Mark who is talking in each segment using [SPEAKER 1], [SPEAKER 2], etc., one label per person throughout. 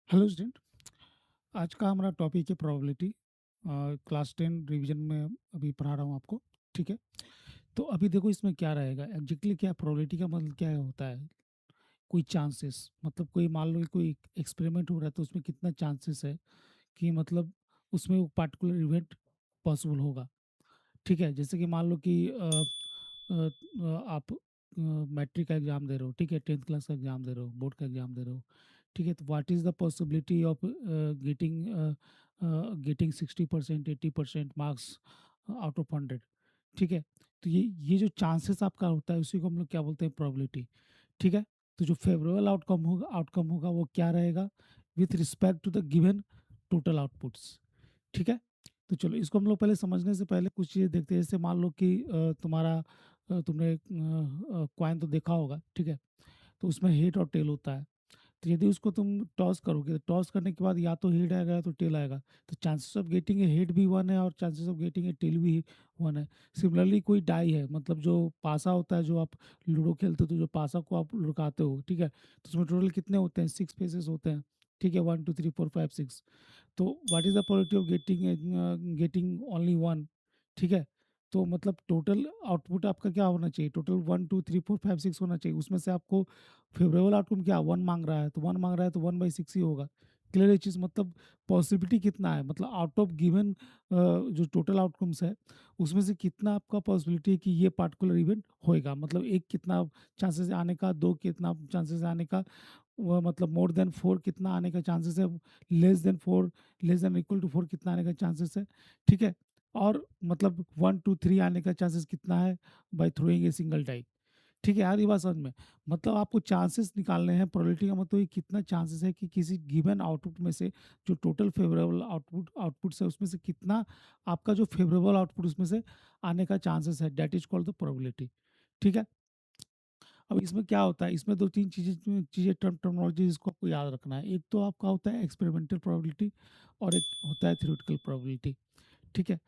[SPEAKER 1] Hello student. आज का हमारा टॉपिक है प्रोबेबिलिटी। क्लास 10 रिवीजन में अभी पढ़ा रहा हूँ आपको। ठीक है, तो अभी देखो इसमें क्या रहेगा एग्जैक्टली। क्या प्रोबेबिलिटी का मतलब क्या होता है? कोई चांसेस, मतलब कोई मान लो कि कोई एक्सपेरिमेंट हो रहा है तो उसमें कितना चांसेस है कि मतलब उसमें वो पार्टिकुलर इवेंट पॉसिबल होगा। ठीक है, जैसे कि मान लो कि आप मैट्रिक का एग्ज़ाम दे रहे हो। ठीक है, 10th क्लास का एग्ज़ाम दे रहे हो, बोर्ड का एग्ज़ाम दे रहे हो। ठीक है, तो what is the possibility of getting 60% 80% marks out of 100। ठीक है, तो ये जो चांसेस आपका होता है उसी को हम लोग क्या बोलते हैं, प्रोबेबिलिटी। ठीक है, तो जो फेवरेबल आउटकम होगा वो क्या रहेगा with respect to the given total outputs. ठीक है, तो चलो इसको हम लोग पहले समझने से पहले कुछ चीज़ें देखते हैं। जैसे मान लो कि तुमने कॉइन तो देखा होगा। ठीक है, तो उसमें हेड और टेल होता है। तो यदि उसको तुम टॉस करोगे तो टॉस करने के बाद या तो हेड आएगा या तो टेल आएगा। तो chances of getting a head भी वन है और chances of getting a tail भी वन है। सिमिलरली कोई डाई है, मतलब जो पासा होता है, जो आप लूडो खेलते हो तो जो पासा को आप लुकाते हो। ठीक है, तो उसमें टोटल कितने होते हैं, 6 फेसेस होते हैं। ठीक है, 1 2 3 4 5 6। तो what is the probability of getting only one. ठीक है, तो मतलब टोटल आउटपुट आपका क्या होना चाहिए, टोटल 1 2 3 4 5 6 होना चाहिए। उसमें से आपको फेवरेबल आउटकम क्या वन मांग रहा है, तो वन मांग रहा है तो 1/6 ही होगा। क्लियर है चीज़, मतलब पॉसिबिलिटी कितना है, मतलब आउट ऑफ गिवन जो टोटल आउटकम्स है उसमें से कितना आपका पॉसिबिलिटी है कि ये पार्टिकुलर इवेंट होएगा। मतलब एक कितना चांसेस है आने का, दो कितना चांसेस है आने का, वो मतलब मोर देन 4 कितना आने का चांसेस है, less than 4, less than equal to 4 कितना आने का चांसेस है। ठीक है, और मतलब 1 2 3 आने का चांसेस कितना है by throwing a single die. ठीक है यार, ये बात समझ में। मतलब आपको चांसेस निकालने हैं। प्रोबेबिलिटी का मतलब ये कितना चांसेस है कि किसी गिवन आउटपुट में से जो टोटल फेवरेबल आउटपुट्स है उसमें से कितना आपका जो फेवरेबल आउटपुट उसमें से आने का चांसेस है, that is called the probability. ठीक है, अब इसमें क्या होता है, इसमें दो तीन चीज़ें चीज़ें टर्मिनोलॉजी जिसको आपको याद रखना है। एक तो आपका होता है एक्सपेरिमेंटल प्रोबेबिलिटी और एक होता है थ्योरेटिकल प्रोबेबिलिटी। ठीक है,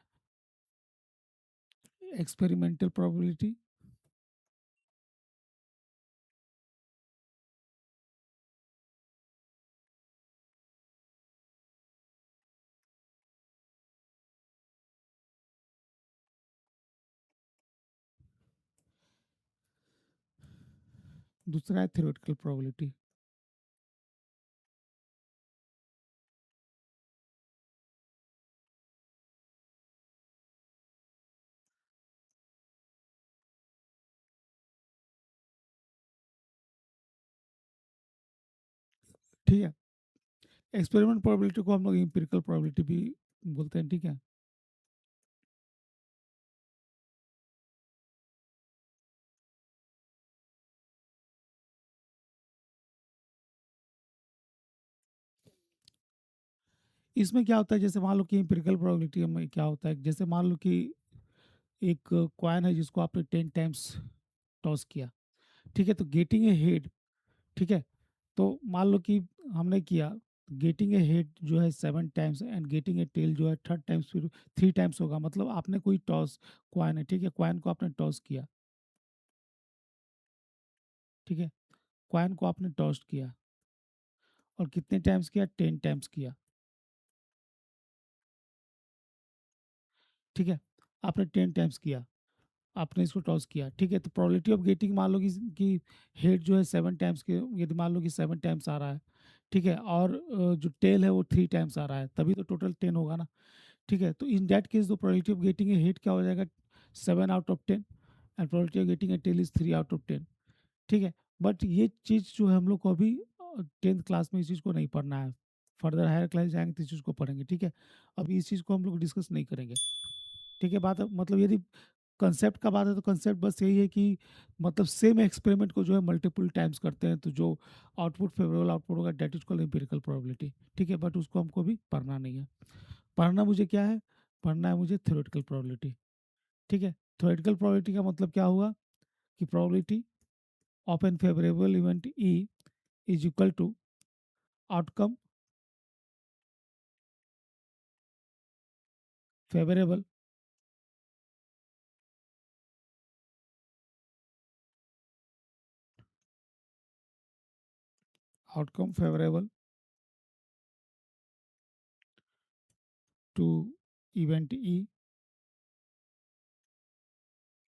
[SPEAKER 1] एक्सपेरिमेंटल प्रोबेबिलिटी, दूसरा है थ्योरेटिकल प्रोबेबिलिटी। ठीक है, एक्सपेरिमेंट प्रोबेबिलिटी को हम लोग एम्पिरिकल प्रोबेबिलिटी भी बोलते हैं। ठीक है, इसमें क्या होता है, जैसे मान लो कि एम्पिरिकल प्रोबेबिलिटी में क्या होता है, जैसे मान लो कि एक कॉइन है जिसको आपने 10 टाइम्स टॉस किया। ठीक है, तो गेटिंग ए हेड। ठीक है, तो मान लो कि हमने किया, गेटिंग ए हेड जो है 7 times and getting a tail जो है थर्ड टाइम्स, फिर 3 टाइम्स होगा। मतलब आपने कोई टॉस, क्वाइन है, ठीक है, क्वाइन को आपने टॉस किया। ठीक है, क्वाइन को आपने टॉस किया और कितने टाइम्स किया, 10 टाइम्स किया। ठीक है, आपने 10 टाइम्स किया, आपने इसको टॉस किया। ठीक है, तो प्रोबेबिलिटी ऑफ गेटिंग मान लो कि हेड जो है 7 टाइम्स के, यदि मान लो कि 7 टाइम्स आ रहा है। ठीक है, और जो टेल है वो 3 टाइम्स आ रहा है, तभी तो टोटल 10 होगा ना। ठीक है, तो in that case the probability of getting a hit क्या हो जाएगा, 7 out of 10, and probability of getting a tail is 3 out of 10। ठीक है, बट ये चीज़ जो है हम लोग को अभी 10th क्लास में इस चीज़ को नहीं पढ़ना है। फर्दर हायर क्लास जाएंगे तो इस चीज़ को पढ़ेंगे। ठीक है, अभी इस चीज़ को हम लोग डिस्कस नहीं करेंगे। ठीक है, बात मतलब यदि कंसेप्ट का बात है तो कंसेप्ट बस यही है कि मतलब सेम एक्सपेरिमेंट को जो है मल्टीपल टाइम्स करते हैं तो जो आउटपुट फेवरेबल आउटपुट होगा that is called empirical probability. ठीक है, बट उसको हमको अभी पढ़ना नहीं है। पढ़ना मुझे क्या है, पढ़ना है मुझे थ्योरेटिकल प्रोबेबिलिटी। ठीक है, थ्योरेटिकल प्रोबेबिलिटी का मतलब क्या हुआ कि probability of an favourable event E is equal to outcome favourable outcome favourable to event E,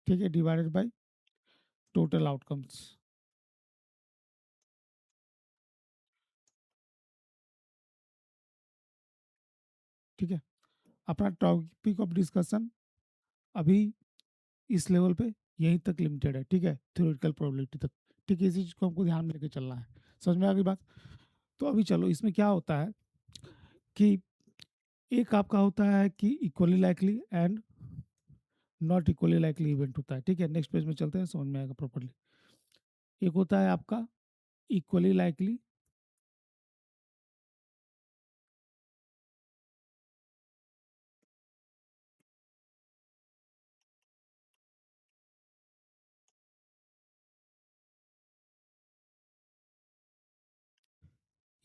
[SPEAKER 1] ठीक है, डिवाइडेड बाय टोटल आउटकम्स। ठीक है, अपना टॉपिक ऑफ डिस्कशन अभी इस लेवल पे यहीं तक लिमिटेड है, ठीक है, थ्योरेटिकल प्रोबेबिलिटी तक। ठीक है, इसी चीज को हमको ध्यान में लेके चलना है। समझ में आ गई बात? तो अभी चलो, इसमें क्या होता है कि एक आपका होता है कि equally likely and not equally likely event होता है। ठीक है, नेक्स्ट पेज में चलते हैं, समझ में आएगा प्रॉपरली। एक होता है आपका इक्वली लाइकली,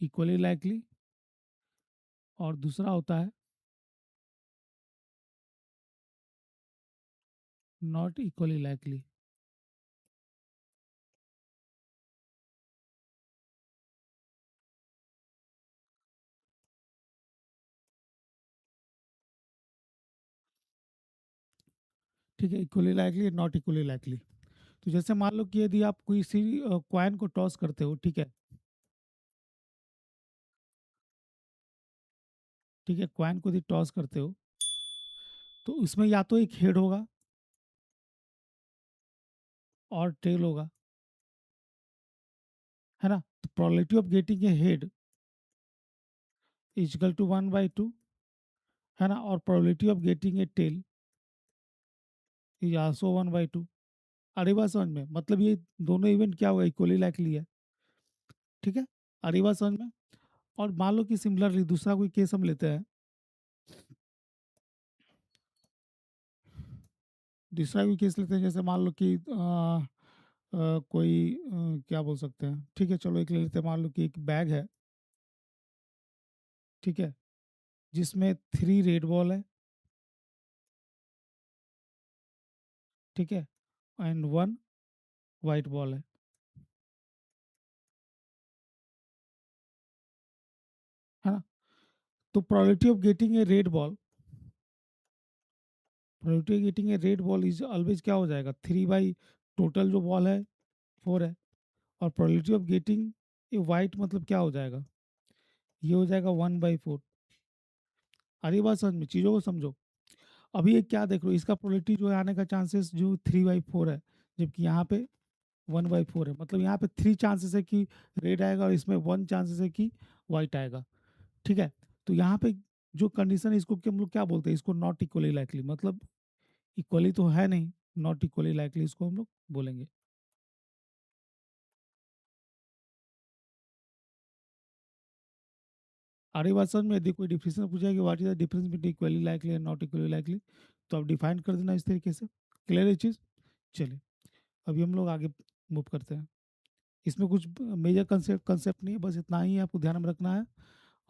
[SPEAKER 1] इक्वली लाइकली, और दूसरा होता है नॉट इक्वली लाइकली। ठीक है, equally likely, not equally likely. तो जैसे मान लो कि यदि आप कोई सी कॉइन को टॉस करते हो, ठीक है, ठीक है, कॉइन को यदि टॉस करते हो तो उसमें या तो एक हेड होगा और टेल होगा, है ना? तो probability of getting a head is equal to 1/2, है ना, और probability of getting a tail is also 1/2। अरे बात समझ में, मतलब ये दोनों इवेंट क्या होगा, इक्वली लाइकली है। ठीक है, अरे बात समझ में। और मान लो कि सिमिलरली दूसरा कोई केस हम लेते हैं, दूसरा कोई केस लेते हैं, जैसे मान लो कि कोई क्या बोल सकते हैं, ठीक है, चलो एक ले लेते हैं। मान लो कि एक बैग है, ठीक है, जिसमें 3 रेड बॉल है, ठीक है, एंड 1 वाइट बॉल है ना? तो probability of getting a red ball, probability of getting a red ball is always क्या हो जाएगा, 3 बाई टोटल जो बॉल है 4 है, और probability of getting a white मतलब क्या हो जाएगा, ये हो जाएगा 1/4। अरे बात समझ में, चीज़ों को समझो। अभी ये क्या देख रहे हो, इसका प्रोबेबिलिटी जो है आने का चांसेस जो 3/4 है, जबकि यहाँ पे 1/4 है। मतलब यहाँ पे 3 चांसेस है कि रेड आएगा और इसमें 1 चांसेस है कि वाइट आएगा। ठीक है, तो यहाँ पे जो कंडीशन है इसको हम लोग क्या बोलते हैं, इसको नॉट इक्वली लाइकली, मतलब इक्वली तो है नहीं, नॉट इक्वली लाइकली इसको हम लोग बोलेंगे। आगे बात समझ में, यदि कोई डिफिनेशन पूछा कि what is the difference between equally likely and not equally likely, तो आप डिफाइन कर देना इस तरीके से। क्लियर है चीज़? चलिए, अभी हम लोग आगे मूव करते हैं। इसमें कुछ मेजर कंसेप्ट कंसेप्ट नहीं है, बस इतना ही आपको ध्यान में रखना है।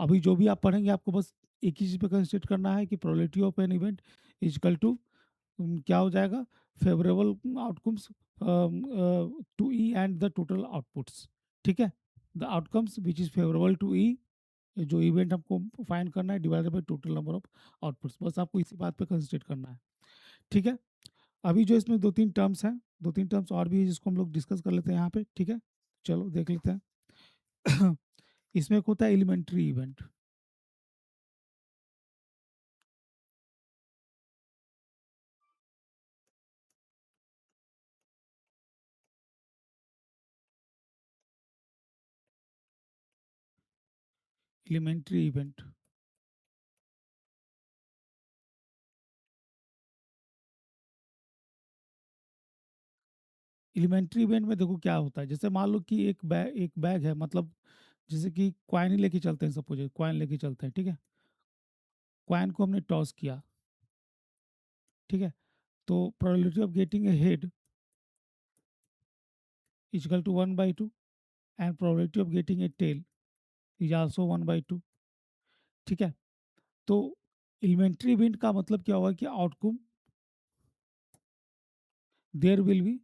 [SPEAKER 1] अभी जो भी आप पढ़ेंगे आपको बस एक ही चीज़ पे कंसंट्रेट करना है कि probability of an event is equal to क्या हो जाएगा, favourable outcomes to E and the total outputs. ठीक है, the outcomes which is favourable to E, जो इवेंट हमको फाइंड करना है, divided by total number of outputs. बस आपको इसी बात पे कंसंट्रेट करना है। ठीक है, अभी जो इसमें 2-3 टर्म्स हैं, 2-3 टर्म्स और भी है जिसको हम लोग डिस्कस कर लेते हैं यहाँ पे। ठीक है, चलो देख लेते हैं। इसमें एक होता है elementary event. Elementary event, elementary event में देखो क्या होता है, जैसे मान लो कि एक बैग है, मतलब जैसे कि क्वाइन ही लेके चलते हैं, सपोज क्वाइन लेके चलते हैं, ठीक है, क्वाइन को हमने टॉस किया, ठीक है, तो probability of getting a head equal to 1/2, and probability of getting a tail is also 1/2। ठीक है, तो एलिमेंट्री इवेंट का मतलब क्या होगा कि outcome there will be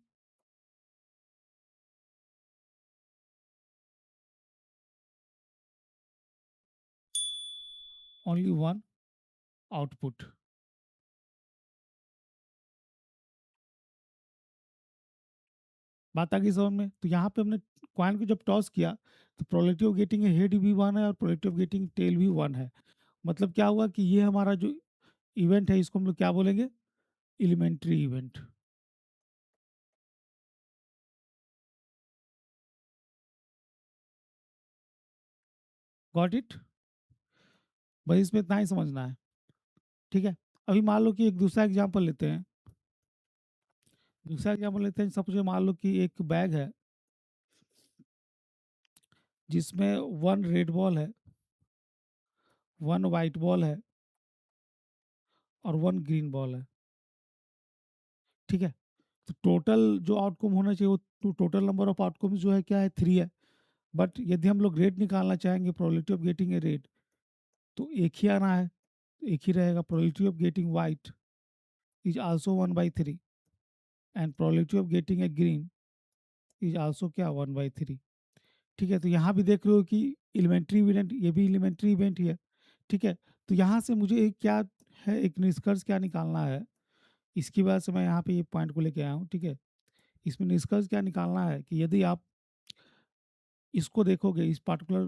[SPEAKER 1] only one output. बात आ गई समझ में? तो यहाँ पे हमने कॉइन को जब टॉस किया तो probability of getting a head भी वन है और प्रोबेबिलिटी ऑफ गेटिंग टेल भी वन है। मतलब क्या हुआ कि ये हमारा जो इवेंट है इसको हम लोग क्या बोलेंगे? Elementary event. Got it? बस इसमें इतना ही समझना है। ठीक है। अभी मान लो कि एक दूसरा एग्जांपल लेते हैं। दूसरा एग्जांपल लेते हैं, सपोज मान लो कि एक बैग है जिसमें वन रेड बॉल है, वन वाइट बॉल है और वन ग्रीन बॉल है। ठीक है। तो टोटल जो आउटकम होना चाहिए वो टोटल नंबर ऑफ आउटकम जो है क्या है? 3 है। बट यदि हम लोग रेट निकालना चाहेंगे, probability of getting a rate, तो एक ही आना है, एक ही रहेगा। Probability of getting white is also 1/3 and probability of getting a green is also क्या? 1/3। ठीक है। तो यहाँ भी देख रहे हो कि एलिमेंट्री इवेंट, ये भी एलिमेंट्री इवेंट ही है। ठीक है। तो यहाँ से मुझे एक क्या है, एक निष्कर्ष क्या निकालना है, इसकी वजह से मैं यहाँ पे ये पॉइंट को लेके आया हूँ। ठीक है। इसमें निष्कर्ष क्या निकालना है कि यदि आप इसको देखोगे, इस पार्टिकुलर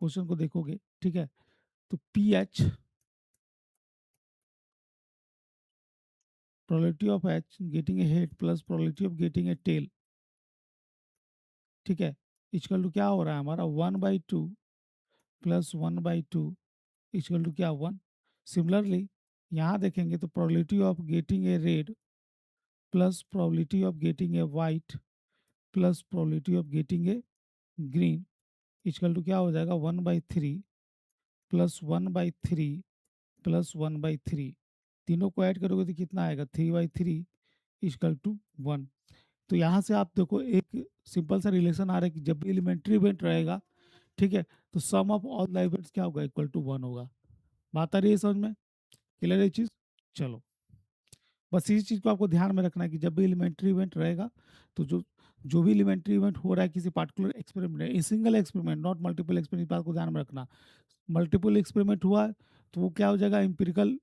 [SPEAKER 1] क्वेश्चन को देखोगे, ठीक है, तो P H, probability of H getting a head plus probability of getting a tail, ठीक है, इक्वल टू क्या हो रहा है हमारा? 1/2 प्लस 1/2 इक्वल टू क्या? 1। सिमिलरली यहाँ देखेंगे तो probability of getting a red plus probability of getting a white plus probability of getting a green equal to क्या हो जाएगा? 1/3 प्लस 1/3 प्लस 1/3। तीनों को ऐड करोगे तो कितना आएगा? 3/3 इक्वल टू 1। तो यहाँ से आप देखो एक सिंपल सा रिलेशन आ रहा है कि जब भी एलिमेंट्री इवेंट रहेगा, ठीक है, तो सम ऑफ ऑल द इवेंट्स क्या होगा? इक्वल टू 1 होगा। बात आ रही है समझ में? क्लियर है ये चीज़? चलो, बस इसी चीज़ को आपको ध्यान में रखना है कि जब भी एलिमेंट्री इवेंट रहेगा तो जो जो भी एलिमेंट्री इवेंट हो रहा है किसी पार्टिकुलर एक्सपेरिमेंट में, single experiment, not multiple experiment, बात को ध्यान में रखना। मल्टीपल एक्सपेरिमेंट हुआ तो वो क्या हो जाएगा? एम्पिरिकल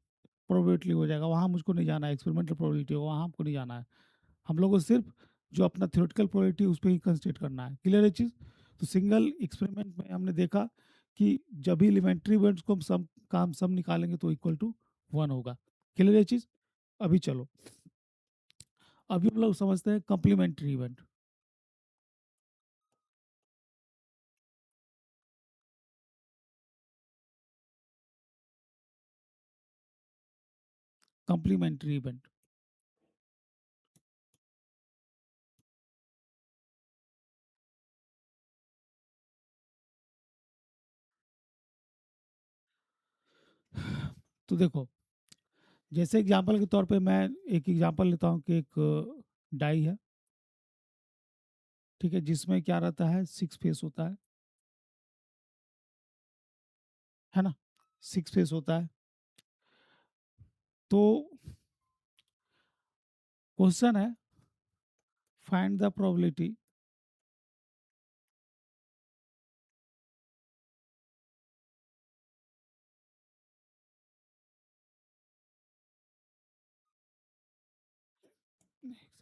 [SPEAKER 1] प्रोबेबिलिटी हो जाएगा, वहाँ मुझको नहीं जाना है। एक्सपेरिमेंटल प्रोबेबिलिटी होगा, वहाँ हमको नहीं जाना है। हम लोग को सिर्फ जो अपना थ्योरेटिकल प्रोबेबिलिटी उस पर ही कंसंट्रेट करना है। क्लियर है चीज़? तो सिंगल एक्सपेरिमेंट में हमने देखा कि जब भी एलिमेंट्री इवेंट्स को हम सम निकालेंगे तो इक्वल टू 1 होगा। क्लियर है चीज़? अभी चलो, अभी हम लोग समझते हैं कम्प्लीमेंट्री इवेंट। कम्प्लीमेंट्री इवेंट, तो देखो, जैसे एग्जांपल के तौर पे मैं एक एग्जांपल लेता हूँ कि एक डाई है, ठीक है, जिसमें क्या रहता है? 6 फेस होता है ना? 6 फेस होता है। तो क्वेश्चन है, find the probability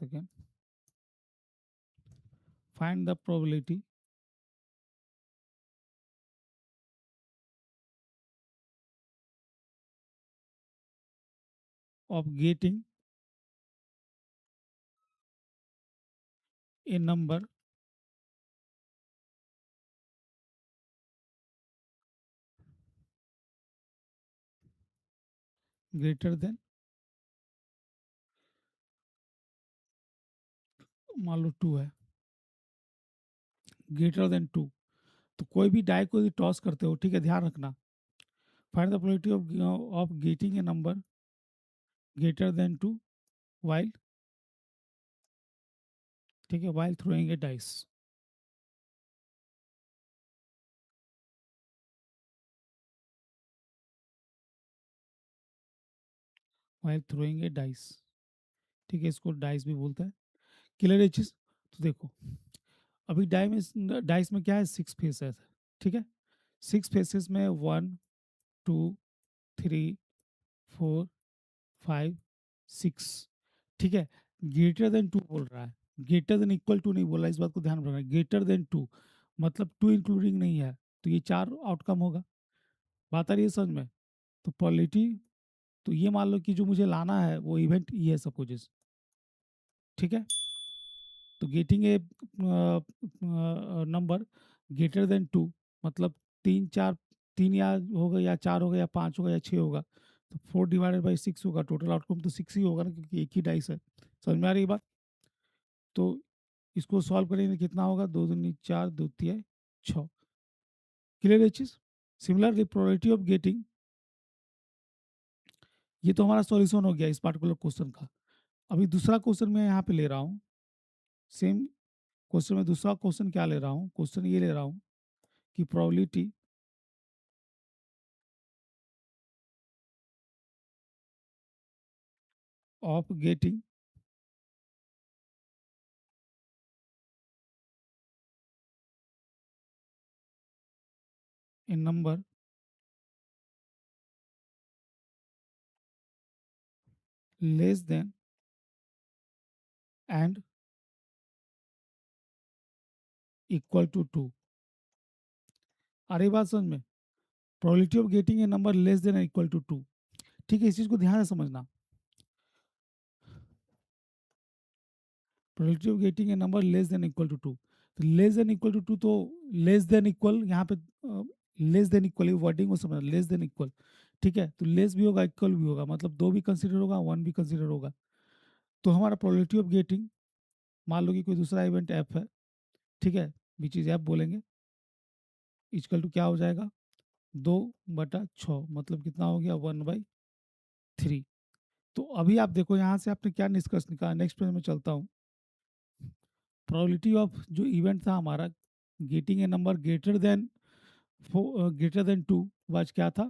[SPEAKER 1] second, find the probability of getting a number greater then, मान लो 2 है, ग्रेटर देन 2। तो कोई भी डाई को यदि टॉस करते हो, ठीक है, ध्यान रखना, find the probability of getting a number greater than 2 while, ठीक है, वाइल थ्रोइंग ए डाइस, वाइल थ्रोइंग ए डाइस, ठीक है, इसको डाइस भी बोलते हैं। क्लियर है चीज? तो देखो, अभी डाइस में क्या है? 6 फेसेस है, ठीक है। 6 फेसेस में 1, 2, 3, 4, 5, 6, ठीक है। ग्रेटर देन 2 बोल रहा है, ग्रेटर देन इक्वल टू नहीं बोल रहा है, इस बात को ध्यान रखना। ग्रेटर देन 2 मतलब 2 इंक्लूडिंग नहीं है, तो ये 4 आउटकम होगा। बात आ रही है समझ में? तो पॉलिटी, तो ये मान लो कि जो मुझे लाना है वो इवेंट ये है सपोजेस, ठीक है। तो getting a number greater than 2 मतलब 3 4, 3 या होगा या 4 होगा या 5 होगा या 6 होगा, तो 4 डिवाइडेड बाई 6 होगा, टोटल आउटकम तो 6 ही होगा ना, क्योंकि एक ही डाइस है। समझ में आ रही है बात? तो इसको सॉल्व करेंगे कितना होगा, 2 दूनी 4, 2 तिया 6। क्लियर है चीज? सिमिलरली प्रोबेबिलिटी ऑफ गेटिंग, ये तो हमारा सॉल्यूशन हो गया इस पार्टिकुलर क्वेश्चन का। अभी दूसरा क्वेश्चन मैं यहाँ पे ले रहा हूँ, सेम क्वेश्चन में दूसरा क्वेश्चन क्या ले रहा हूँ, क्वेश्चन ये ले रहा हूँ कि probability of getting a number less than and equal to 2। अरे बात समझ में? Probability of getting a number less than equal to 2, ठीक है। इस चीज को ध्यान से समझना। Probability of getting a number less than equal to 2, तो लेस देन इक्वल टू 2, तो लेस देन इक्वल यहाँ पे लेस देन इक्वल वर्डिंग को समझना, लेस देन इक्वल, ठीक है। तो लेस भी होगा इक्वल भी होगा, मतलब 2 भी कंसीडर होगा, 1 भी कंसीडर होगा। तो हमारा प्रोबेबिलिटी ऑफ गेटिंग, मान लो कि कोई दूसरा इवेंट एफ है, ठीक है, विच इज एफ बोलेंगे, इक्वल टू क्या हो जाएगा, 2/6 मतलब कितना हो गया, 1/3। तो अभी आप देखो यहाँ से आपने क्या निष्कर्ष निकाला। नेक्स्ट पेज में चलता हूँ। प्रोबेबिलिटी ऑफ जो इवेंट था हमारा getting a number greater than 2 was क्या था,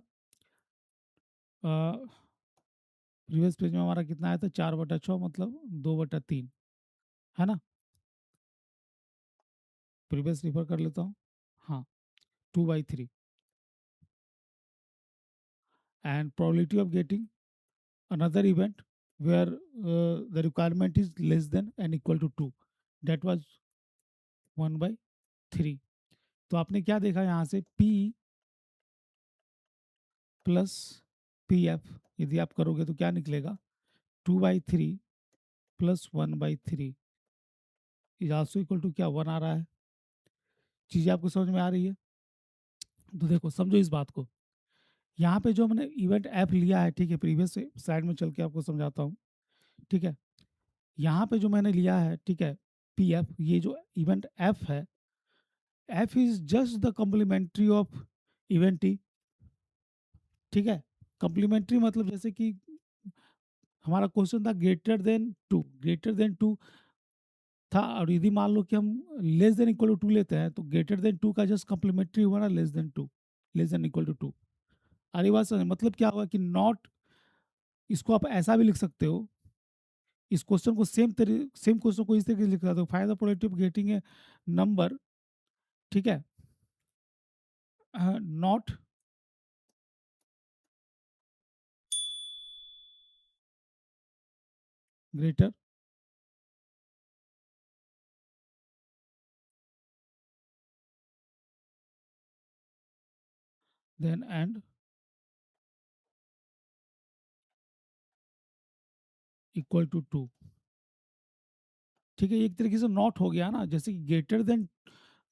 [SPEAKER 1] प्रीवियस पेज में हमारा कितना आया था, 4/6 मतलब 2/3, है ना। प्रीवियस रिफर कर लेता हूँ, हाँ, 2/3। And probability of getting another event where the requirement is less than and equal to 2, that was 1/3। तो आपने क्या देखा यहाँ से, P प्लस पी एफ यदि आप करोगे तो क्या निकलेगा, 2/3 plus 1/3 is also equal to क्या, 1 आ रहा है। चीज़ें आपको समझ में आ रही है? तो देखो समझो इस बात को। यहाँ पे जो हमने इवेंट ऐप लिया है, ठीक है, प्रीवियस स्लाइड में चल के आपको समझाता हूँ, ठीक है। यहाँ पे जो मैंने लिया है, ठीक है, पी एफ, ये जो इवेंट एफ है, F is just the complementary of event T, ठीक है। कम्प्लीमेंट्री मतलब जैसे कि हमारा क्वेश्चन था ग्रेटर देन टू था, और यदि मान लो कि हम लेस देन इक्वल टू 2 लेते हैं, तो ग्रेटर देन 2 का जस्ट कम्प्लीमेंट्री हुआ ना, लेस देन इक्वल टू 2। अरे बात समझ, मतलब क्या होगा कि नॉट, इसको आप ऐसा भी लिख सकते हो, इस क्वेश्चन को सेम क्वेश्चन को इस तरीके से लिख सकते हो, find the probability of getting a number, ठीक है, not greater than and equal to 2, ठीक है। एक तरीके से नॉट हो गया ना, जैसे कि ग्रेटर देन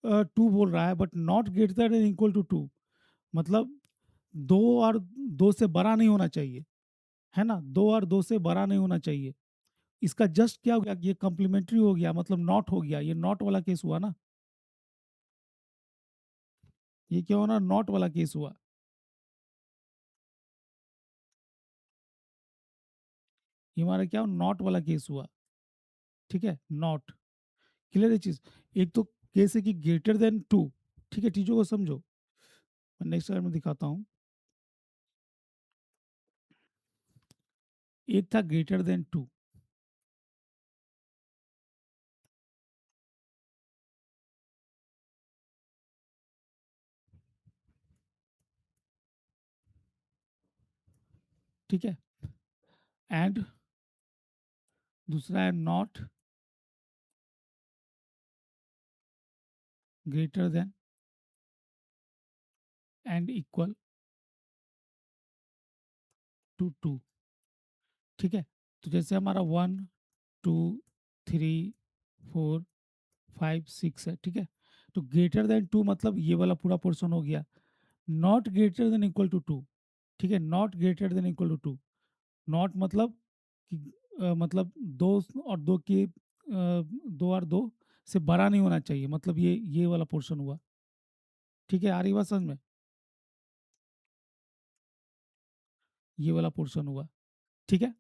[SPEAKER 1] 2 बोल रहा है, but not greater than equal to 2, मतलब 2 और 2 से बड़ा नहीं होना चाहिए, है ना, 2 और 2 से बड़ा नहीं होना चाहिए। इसका जस्ट क्या हो गया, ये कॉम्प्लीमेंट्री हो गया, मतलब नॉट हो गया, ये नॉट वाला केस हुआ ना, ये क्या होना, नॉट वाला केस हुआ, ये हमारा क्या नॉट वाला केस हुआ, ठीक है, नॉट। क्लियर है चीज? एक तो केस है कि ग्रेटर देन 2, ठीक है, चीजों को समझो। मैं नेक्स्ट स्लाइड में दिखाता हूँ। एक था ग्रेटर देन 2, ठीक है। एंड दूसरा है not greater than and equal to two. ठीक है, तो जैसे हमारा 1 2 3 4 5 6 है। ठीक है, तो ग्रेटर देन 2 मतलब ये वाला पूरा पोर्शन हो गया। Not greater than equal to 2। ठीक है, not greater than equal to 2। Not मतलब कि मतलब दो और दो के 2 और 2 से बड़ा नहीं होना चाहिए, मतलब ये वाला पोर्शन हुआ। ठीक है, आ रही बात समझ में? ये वाला पोर्शन हुआ। ठीक है,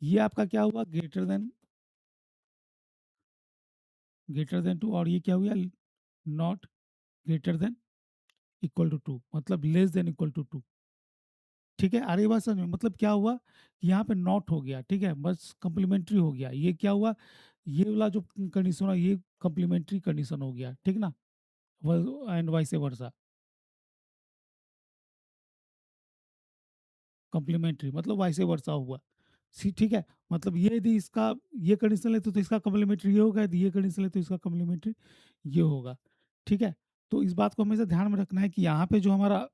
[SPEAKER 1] ये आपका क्या हुआ, ग्रेटर देन 2, और ये क्या हुआ, not greater than equal to 2 मतलब लेस देन इक्वल टू 2। ठीक है, आ रही बात समझ में? मतलब क्या हुआ कि यहाँ पे नॉट हो गया। ठीक है, बस कम्प्लीमेंट्री हो गया। ये क्या हुआ, ये वाला जो कंडीशन है ये कम्प्लीमेंट्री कंडीशन हो गया। ठीक ना, एंड वाइस वर्सा। कम्प्लीमेंट्री मतलब वाइस वर्सा हुआ। ठीक है, मतलब ये यदि इसका ये कंडीशन ले तो इसका कम्प्लीमेंट्री ये होगा, यदि ये कंडीशन ले तो इसका कम्प्लीमेंट्री ये होगा। ठीक है, तो इस बात को हमेशा ध्यान में रखना है कि यहाँ पे जो हमारा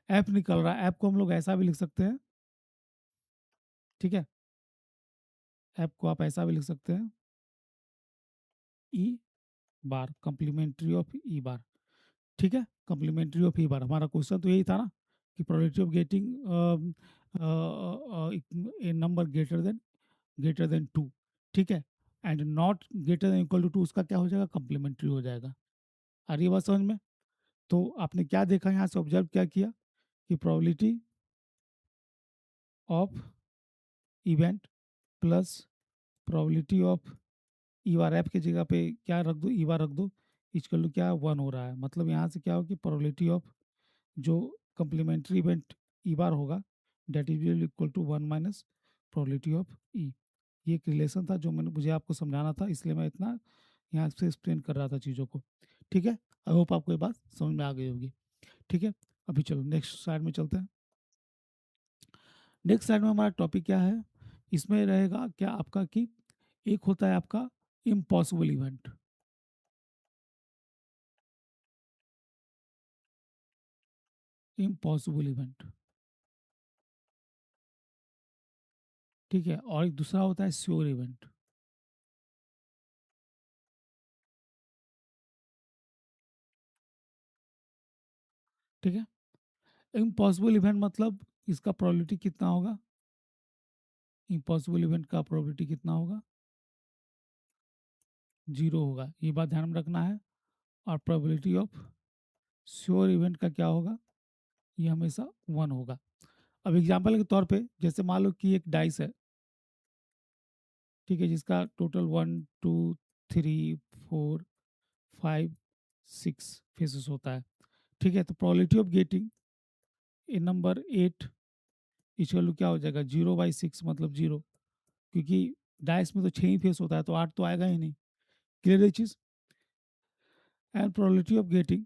[SPEAKER 1] ऐप निकल रहा है, ऐप को हम लोग ऐसा भी लिख सकते हैं। ठीक है, ऐप को आप ऐसा भी लिख सकते हैं, ई बार कम्प्लीमेंट्री ऑफ ई बार। ठीक है, कम्प्लीमेंट्री ऑफ ई बार, हमारा क्वेश्चन तो यही था ना कि probability of getting a number greater than 2। ठीक है, and not greater than equal to 2, उसका क्या हो जाएगा, कम्प्लीमेंट्री हो जाएगा। आ रही है बात समझ में? तो आपने क्या देखा यहाँ से, ऑब्जर्व क्या किया कि probability of event plus probability of E bar, app की जगह पे क्या रख दो, ई बार रख दो, इक्वल टू क्या 1 हो रहा है। मतलब यहाँ से क्या हो कि प्रोबेबिलिटी ऑफ जो कम्प्लीमेंट्री इवेंट ई बार होगा that is equal to 1 minus probability of E. ये एक रिलेशन था जो मैंने मुझे आपको समझाना था, इसलिए मैं इतना यहाँ से एक्सप्लेन कर रहा था चीज़ों को। ठीक है, आई होप आपको ये बात समझ में आ गई होगी। ठीक है, अभी चलो नेक्स्ट स्लाइड में चलते हैं। नेक्स्ट स्लाइड में हमारा टॉपिक क्या है, इसमें रहेगा क्या आपका कि एक होता है आपका इम्पॉसिबल इवेंट। इम्पॉसिबल इवेंट, ठीक है, और एक दूसरा होता है श्योर इवेंट। ठीक है, इम्पॉसिबल इवेंट मतलब इसका प्रोबेबिलिटी कितना होगा, इम्पॉसिबल इवेंट का प्रोबेबिलिटी कितना होगा, 0 होगा, ये बात ध्यान में रखना है। और प्रोबेबिलिटी ऑफ श्योर इवेंट का क्या होगा, ये हमेशा 1 होगा। अब एग्जाम्पल के तौर पे जैसे मान लो कि एक डाइस है, ठीक है, जिसका टोटल 1 2 3 4 5 6 फेसेस होता है। ठीक है, तो probability of getting a number 8 equal to क्या हो जाएगा, 0/6 मतलब 0, क्योंकि डाइस में तो 6 ही फेस होता है, तो 8 तो आएगा ही नहीं। क्लियर है चीज? And probability of getting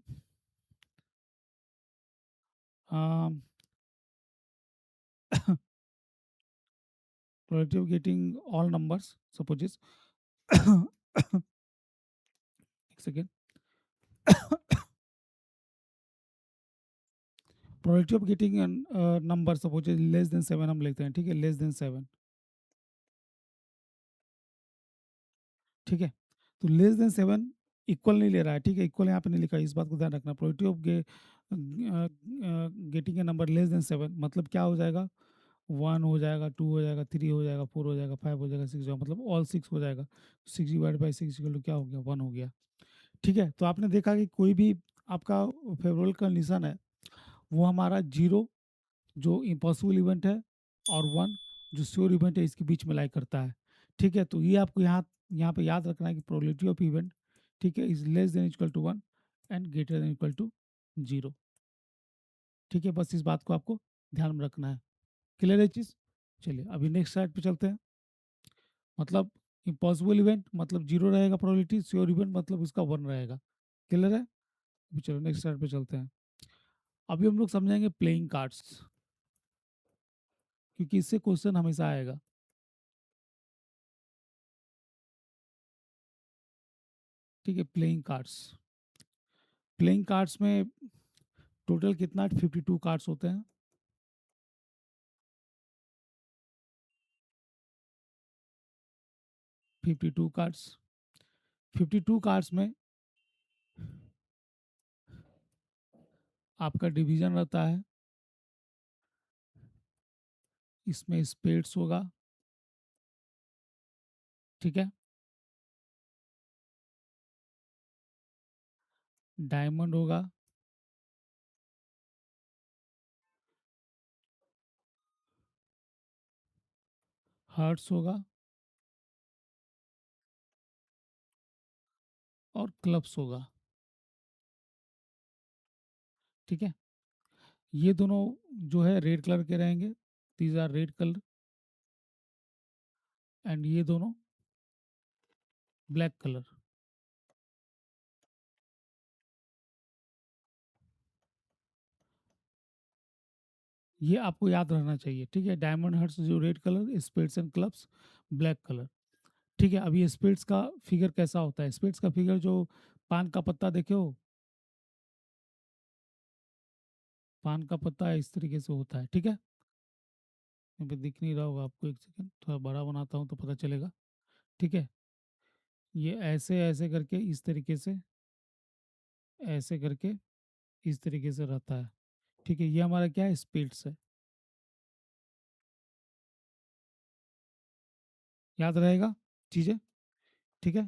[SPEAKER 1] probability of getting all numbers, supposes एक second, probability of getting a number supposes less than 7 हम लेते हैं। ठीक है, लेस देन 7। ठीक है, तो लेस देन 7 इक्वल नहीं ले रहा है। ठीक है, इक्वल यहाँ पे नहीं लिखा है, इस बात को ध्यान रखना। Probability of getting a number less then 7 मतलब क्या हो जाएगा, 1 हो जाएगा, 2 हो जाएगा, 3 हो जाएगा, 4 हो जाएगा, 5 हो जाएगा, 6 हो जाएगा, मतलब ऑल 6 हो जाएगा। 6/6 इक्वल टू क्या हो गया, 1 हो गया। ठीक है, तो आपने देखा कि कोई भी आपका फेवरेबल कंडीशन है, वो हमारा 0 जो इम्पॉसिबल इवेंट है और 1 जो श्योर इवेंट है, इसके बीच में लाई करता है। ठीक है, तो ये आपको यहाँ यहाँ पे याद रखना है कि प्रोबेबिलिटी ऑफ इवेंट, ठीक है, is less than equal to 1 and greater than equal to 0। ठीक है, बस इस बात को आपको ध्यान में रखना है। क्लियर है चीज़? चलिए अभी नेक्स्ट स्लाइड पे चलते हैं। मतलब इम्पॉसिबल इवेंट मतलब 0 रहेगा प्रोबेबिलिटी, श्योर इवेंट मतलब उसका 1 रहेगा। क्लियर है? अभी चलो नेक्स्ट स्लाइड पे चलते हैं। अभी हम लोग समझेंगे प्लेइंग कार्ड्स, क्योंकि इससे क्वेश्चन हमेशा आएगा। ठीक है। प्लेइंग कार्ड्स, प्लेइंग कार्ड्स में टोटल कितना 52 कार्ड्स होते हैं। 52 कार्ड्स, 52 कार्ड्स में आपका डिवीजन रहता है। इसमें स्पेड्स होगा, ठीक है। डायमंड होगा, हार्ट्स होगा और क्लब्स होगा, ठीक है। ये दोनों जो है रेड कलर के रहेंगे, these are red colour, and ये दोनों ब्लैक कलर। ये आपको याद रहना चाहिए, ठीक है। डायमंड हार्ट्स जो red colour, spades and clubs black colour, ठीक है। अभी स्पेड्स का फिगर कैसा होता है? स्पेड्स का फिगर जो पान का पत्ता देखे हो, पान का पत्ता इस तरीके से होता है, ठीक है। यहाँ पे दिख नहीं रहा होगा आपको, एक सेकंड थोड़ा बड़ा बनाता हूँ तो पता चलेगा, ठीक है। ये ऐसे ऐसे करके इस तरीके से, ऐसे करके इस तरीके से रहता है, ठीक है। ये हमारा क्या है? स्पेड्स है, याद रहेगा चीज़ें, ठीक है।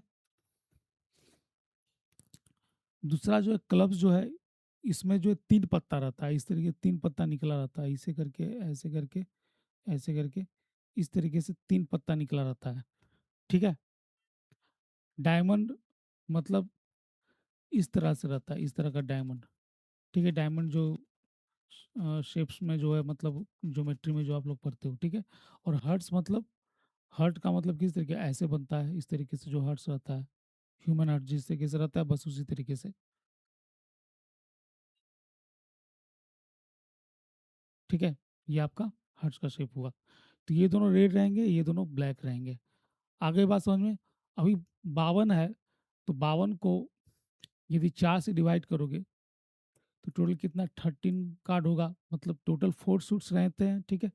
[SPEAKER 1] दूसरा जो है क्लब्स जो है, इसमें जो है 3 पत्ता रहता है, इस तरीके 3 पत्ता निकला रहता है, इसे करके ऐसे करके ऐसे करके इस तरीके से 3 पत्ता निकला रहता है, ठीक है। डायमंड मतलब इस तरह से रहता है, इस तरह का डायमंड, ठीक है। डायमंड जो शेप्स में जो है, मतलब ज्योमेट्री में जो आप लोग पढ़ते हो, ठीक है। और हर्ट्स मतलब, हर्ट का मतलब किस तरीके ऐसे बनता है, इस तरीके से जो हर्ट्स रहता है, ह्यूमन हर्ट जिस तरीके से रहता है, बस उसी तरीके से, ठीक है। ये आपका हर्ट्स का शेप हुआ। तो ये दोनों रेड रहेंगे, ये दोनों ब्लैक रहेंगे। आगे बात समझ में? अभी 52 है, तो 52 को यदि 4 से डिवाइड करोगे तो टोटल कितना 13 कार्ड होगा, मतलब टोटल 4 सूट्स रहते हैं, ठीक है।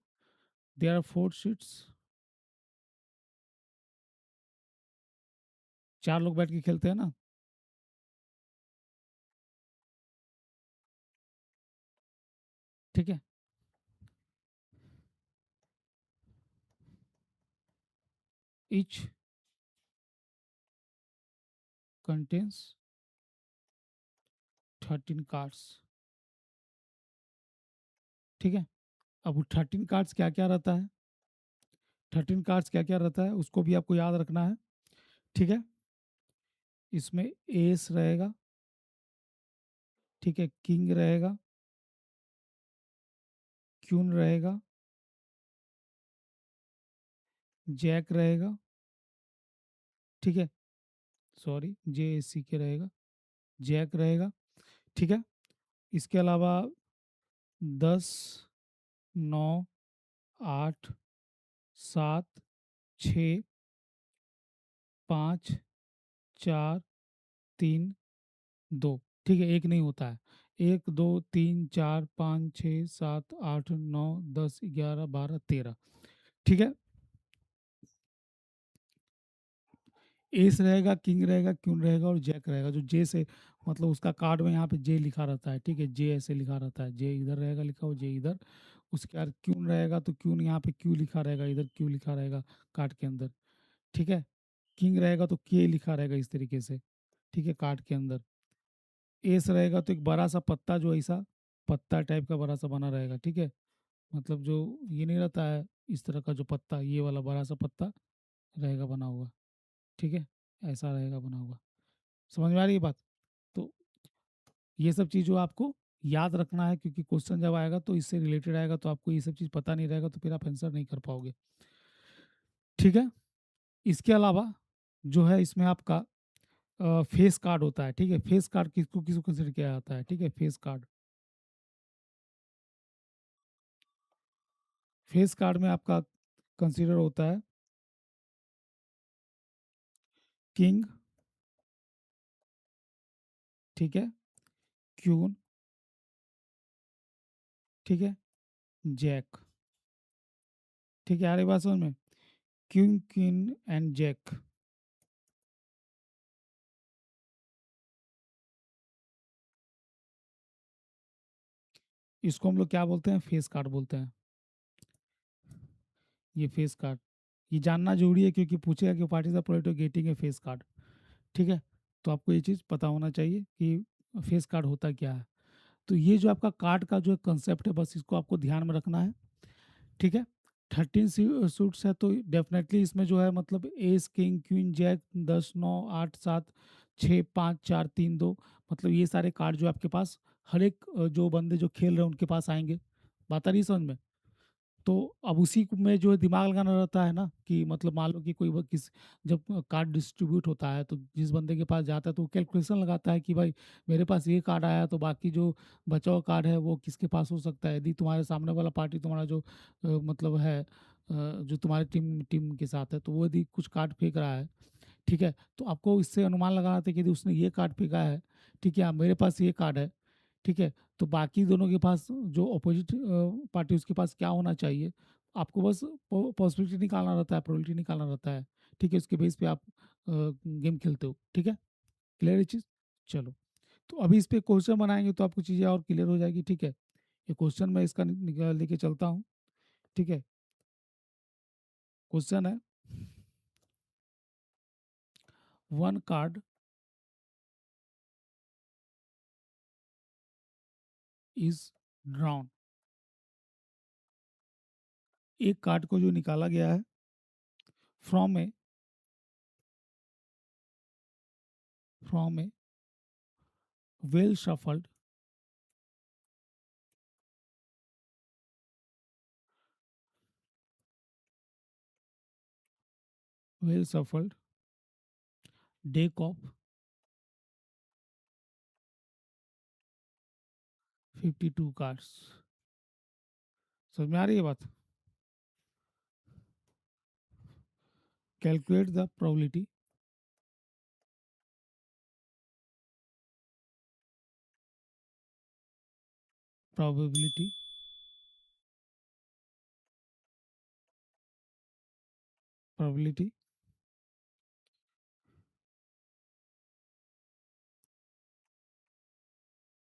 [SPEAKER 1] देयर आर 4 शीट्स, 4 लोग बैठ के खेलते हैं ना, ठीक है। ईच कंटेन्स 13 कार्ड्स, ठीक है। अब वो 13 कार्ड्स क्या क्या रहता है, 13 कार्ड्स क्या क्या रहता है उसको भी आपको याद रखना है, ठीक है। इसमें एस रहेगा, ठीक है। किंग रहेगा, क्यून रहेगा, जैक रहेगा, ठीक है। सॉरी, जे ए सी के रहेगा, जैक रहेगा, ठीक है। इसके अलावा 10, 9, 8, 7, 6, 5, 4, 3, 2, ठीक है। एक नहीं होता है, 1, 2, 3, 4, 5, 6, 7, 8, 9, 10, 11, 12, 13, ठीक है। एस रहेगा, किंग रहेगा, क्यून रहेगा और जैक रहेगा। जो जे से मतलब उसका कार्ड में यहाँ पे जे लिखा रहता है, ठीक है। जे ऐसे लिखा रहता है, जे इधर रहेगा लिखा हो, जे इधर। उसके बाद क्यून रहेगा तो क्यून यहाँ पे क्यू लिखा रहेगा, इधर क्यू लिखा रहेगा कार्ड के अंदर, ठीक है। किंग रहेगा तो के लिखा रहेगा इस तरीके से, ठीक है, कार्ड के अंदर। एस रहेगा तो एक बड़ा सा पत्ता, जो ऐसा पत्ता टाइप का बड़ा सा बना रहेगा, ठीक है। मतलब जो ये नहीं रहता है इस तरह का जो पत्ता, ये वाला बड़ा सा पत्ता रहेगा बना हुआ, ठीक है। ऐसा रहेगा बना हुआ, समझ में आ रही है बात? तो ये सब चीज़ जो आपको याद रखना है, क्योंकि क्वेश्चन जब आएगा तो इससे रिलेटेड आएगा, तो आपको ये सब चीज़ पता नहीं रहेगा तो फिर आप आंसर नहीं कर पाओगे, ठीक है। इसके अलावा जो है इसमें आपका फेस कार्ड होता है, ठीक है। फेस कार्ड किसको किसको कंसिडर किया जाता है, ठीक है। फेस कार्ड, फेस कार्ड में आपका कंसिडर होता है किंग, ठीक है, क्यून, ठीक है, जैक, ठीक है, आ रही बात समझ में? क्यून, क्वीन एंड जैक, इसको हम लोग क्या बोलते हैं? फेस कार्ड बोलते हैं। ये फेस कार्ड, ये जानना जरूरी है क्योंकि पूछेगा कि what is the probability of getting A face card. ठीक है, तो आपको ये चीज़ पता होना चाहिए कि फेस कार्ड होता क्या है। तो ये जो आपका कार्ड का जो कंसेप्ट है, बस इसको आपको ध्यान में रखना है। ठीक है, 13 सूट्स है तो डेफिनेटली इसमें जो है मतलब एस, किंग, क्वीन, जैक, 10, 9, 8, 7, 6, 5, 4, 3, 2, मतलब ये सारे कार्ड जो आपके पास हर एक जो बंदे जो खेल रहे हैं उनके पास आएंगे। बात आ रही है समझ में? तो अब उसी में जो है दिमाग लगाना रहता है ना, कि मतलब मान लो कि कोई किस, जब कार्ड डिस्ट्रीब्यूट होता है तो जिस बंदे के पास जाता है तो वो कैलकुलेशन लगाता है कि भाई मेरे पास ये कार्ड आया तो बाकी जो बचा हुआ कार्ड है वो किसके पास हो सकता है। यदि तुम्हारे सामने वाला पार्टी तुम्हारा जो मतलब है जो तुम्हारी टीम टीम के साथ है, तो वो यदि कुछ कार्ड फेंक रहा है, ठीक है, तो आपको इससे अनुमान लगाना था कि यदि उसने ये कार्ड फेंका है, ठीक है, मेरे पास ये कार्ड है, ठीक है, तो बाकी दोनों के पास जो अपोजिट पार्टी उसके पास क्या होना चाहिए, आपको बस पॉसिबिलिटी निकालना रहता है, प्रोबेबिलिटी निकालना रहता है। ठीक है, उसके बेस पे आप गेम खेलते हो। ठीक है, क्लियर है चीज़? चलो, तो अभी इस पे क्वेश्चन बनाएंगे तो आपको चीज़ें और क्लियर हो जाएगी। ठीक है, ये क्वेश्चन मैं इसका निकाल लेके चलता हूँ। ठीक है, क्वेश्चन है, वन कार्ड इज ड्रॉन। एक कार्ड को जो निकाला गया है from a from a well shuffled well shuffled deck of 52 cards. समझ में आ रही है बात? Calculate the probability probability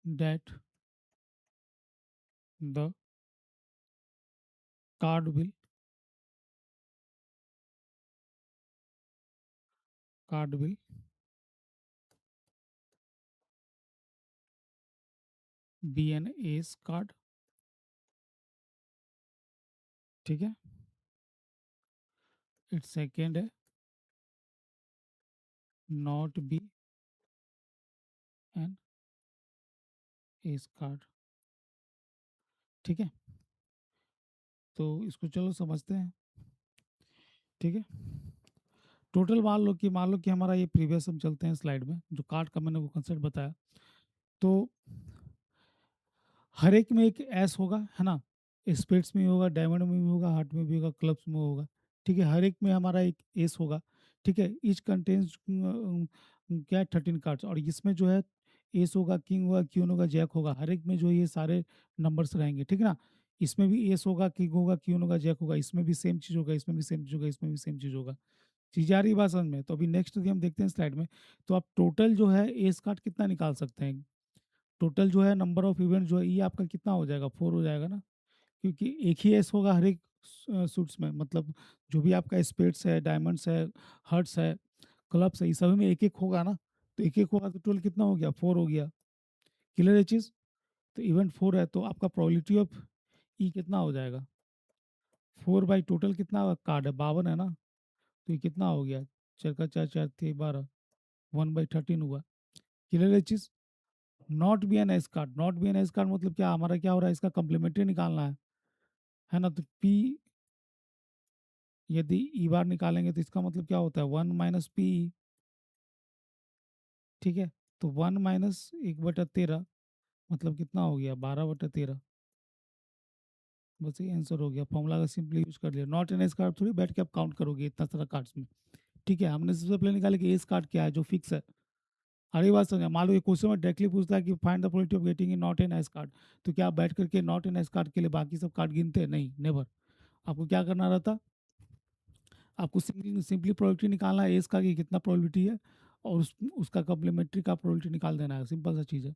[SPEAKER 1] that the card will card will be N S card. ठीक है, इट्स सेकेंड है not B N S card. ठीक है, तो इसको चलो समझते हैं। ठीक है, टोटल मान लो कि हमारा ये प्रीवियस, हम चलते हैं स्लाइड में, जो कार्ड का मैंने वो कंसेप्ट बताया। तो हर एक में एक एस होगा, है ना, स्पेड्स में भी होगा, डायमंड में भी होगा, हार्ट में भी होगा, क्लब्स में होगा। ठीक है, हर एक में हमारा एक एस होगा। ठीक है, ईच कंटेन्स क्या है, 13 कार्ड्स, और इसमें जो है एस होगा, किंग होगा, क्यून होगा, जैक होगा, हर एक में जो ये सारे नंबर्स रहेंगे। ठीक है ना, इसमें भी एस होगा, किंग होगा, क्यून होगा, जैक होगा, इसमें भी सेम चीज़ होगा, इसमें भी सेम चीज़ होगा, इसमें भी सेम चीज़ होगा। चीज़ आ रही है बात समझ में? तो अभी नेक्स्ट यदि हम देखते हैं स्लाइड में, तो आप टोटल जो है एस कार्ड कितना निकाल सकते हैं। टोटल जो है नंबर ऑफ इवेंट जो है ये आपका कितना हो जाएगा, 4 हो जाएगा ना, क्योंकि एक ही एस होगा हर एक सूट्स में, मतलब जो भी आपका स्पेड्स है, डायमंड्स है, हर्ट्स है, क्लब्स है, ये सभी में एक एक होगा ना, तो एक एक होगा तो टोटल कितना हो गया, 4 हो गया। क्लियर है चीज़? तो इवेंट 4 है तो आपका प्रोबेबिलिटी ऑफ ई कितना हो जाएगा, 4 बाई टोटल कितना कार्ड है, 52 है ना, तो ये कितना हो गया, 4 का 4, 4 × 3 = 12, 1/13 हुआ। क्लियर है चीज़? Not B N S card, not B N S card मतलब क्या, हमारा क्या हो रहा है, इसका कम्प्लीमेंट्री निकालना है ना, तो पी यदि ई बार निकालेंगे तो इसका मतलब क्या होता है, 1 - पी। ठीक है, तो 1 - 1/13 मतलब कितना हो गया, 12/13। बस ये आंसर हो गया, फॉर्मूला का सिंपली यूज कर लिया। नॉट एन एस कार्ड थोड़ी बैठ के आप काउंट करोगे इतना सारा कार्ड्स में। ठीक है, हमने सबसे पहले निकाले कि एस कार्ड क्या है जो फिक्स है। अरे बात समझा, मान लो ये क्वेश्चन में डायरेक्टली पूछता है कि find the probability of getting A not a nice card, तो क्या आप बैठ करके नॉट ए नाइस कार्ड के लिए बाकी सब कार्ड गिनते हैं? नहीं, नेवर। आपको क्या करना रहता, आपको सिंपली सिंपली प्रोबेबिलिटी निकालना है एज का कि कितना प्रोबेबिलिटी है, और उसका कॉम्प्लीमेंट्री का प्रोबेबिलिटी निकाल देना है, सिंपल सा चीज़ है।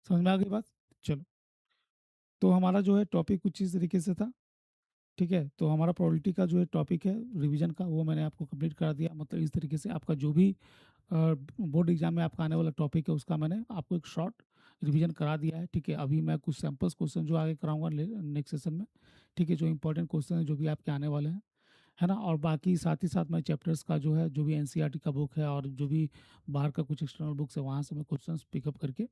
[SPEAKER 1] समझ में आ गई बात? चलो, तो हमारा जो है टॉपिक कुछ इस तरीके से था। ठीक है, तो हमारा प्रोबेबिलिटी का जो है टॉपिक है रिवीजन का, वो मैंने आपको कंप्लीट करा दिया। मतलब इस तरीके से आपका जो भी बोर्ड एग्जाम में आपका आने वाला टॉपिक है उसका मैंने आपको एक शॉर्ट रिवीजन करा दिया है। ठीक है, अभी मैं कुछ सैम्पल्स क्वेश्चन जो आगे कराऊंगा नेक्स्ट सेशन में। ठीक है, जो इंपॉर्टेंट क्वेश्चन है जो भी आपके आने वाले हैं, है ना। और बाकी साथ ही साथ मैं चैप्टर्स का जो है, जो भी एनसीईआरटी का बुक है और जो भी बाहर का कुछ एक्सटर्नल बुक्स है, वहाँ से मैं क्वेश्चंस पिकअप करके,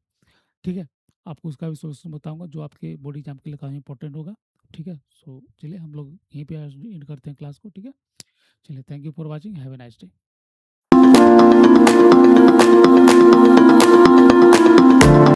[SPEAKER 1] ठीक है, आपको उसका भी सोल्यूशन बताऊंगा जो आपके बोर्ड एग्जाम के लिए काफ़ी इंपॉर्टेंट होगा। ठीक है, सो चलिए हम लोग यहीं पे एंड करते हैं क्लास को। ठीक है, चलिए, thank you for watching, have a nice day.